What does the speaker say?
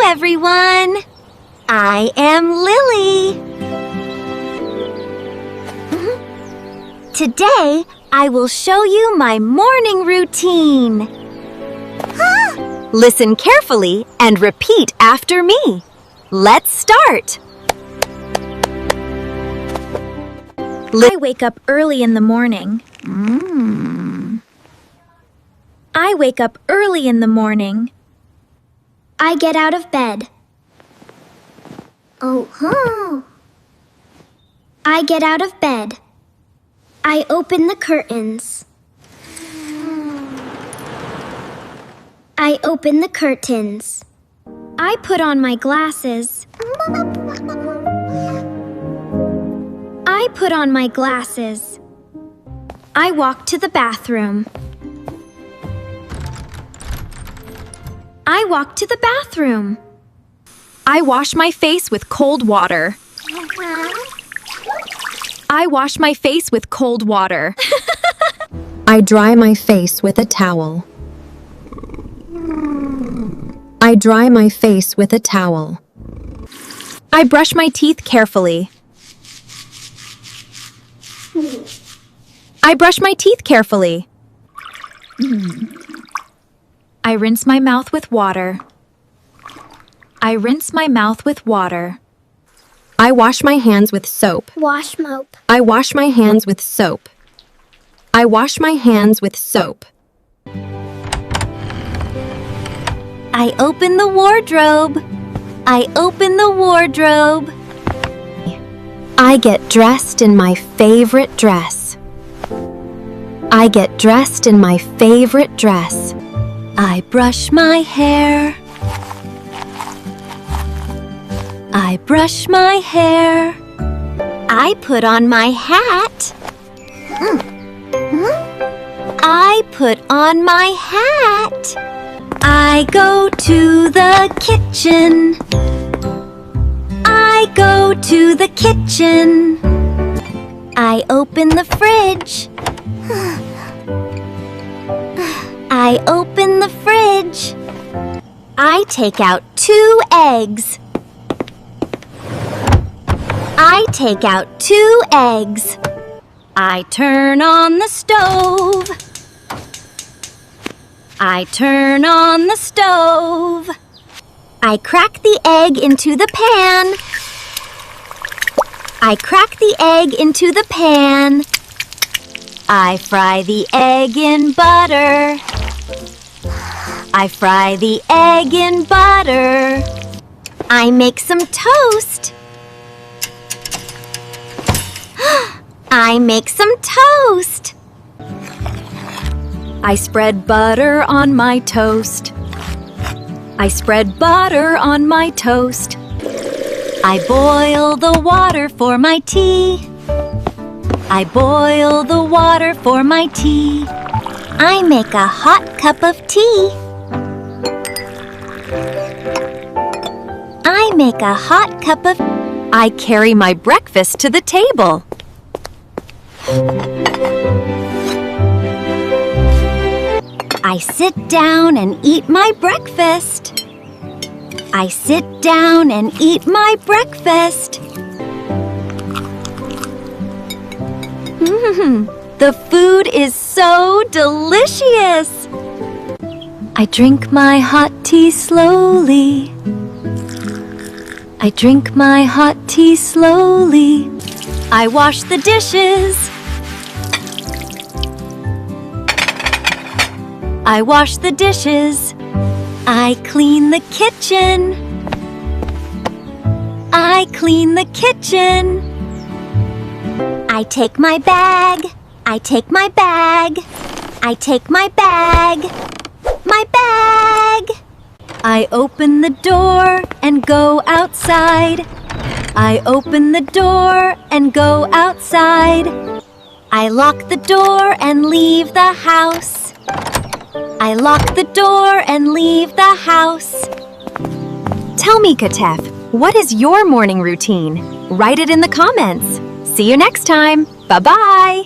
everyone! I am Lily. Today, I will show you my morning routine. Listen carefully and repeat after me. Let's start. I wake up early in the morning. I wake up early in the morning. I get out of bed. I get out of bed. I open the curtains. I open the curtains. I put on my glasses. I put on my glasses. I walk to the bathroom. I walk to the bathroom. I wash my face with cold water. I wash my face with cold water. I dry my face with a towel. I dry my face with a towel. I brush my teeth carefully. I brush my teeth carefully. I rinse my mouth with water. I rinse my mouth with water. I wash my hands with soap. Wash mope. I wash my hands with soap. I wash my hands with soap. I open the wardrobe. I open the wardrobe. I get dressed in my favorite dress. I get dressed in my favorite dress. I brush my hair. I brush my hair. I put on my hat. I put on my hat. I go to the kitchen. I go to the kitchen. I open the fridge. I open the fridge. I take out 2 eggs. I take out 2 eggs. I turn on the stove. I turn on the stove. I crack the egg into the pan. I crack the egg into the pan. I fry the egg in butter. I fry the egg in butter. I make some toast. I make some toast. I spread butter on my toast. I spread butter on my toast. I boil the water for my tea. I boil the water for my tea. I make a hot cup of tea. I make a hot cup of... I carry my breakfast to the table. I sit down and eat my breakfast. I sit down and eat my breakfast. The food is so delicious. I drink my hot tea slowly. I drink my hot tea slowly. I wash the dishes. I wash the dishes. I clean the kitchen. I clean the kitchen. I take my bag. I take my bag. I take my bag. My bag. I open the door and go outside. I open the door and go outside. I lock the door and leave the house. I lock the door and leave the house. Tell me, Katef, what is your morning routine? Write it in the comments. See you next time. Bye-bye.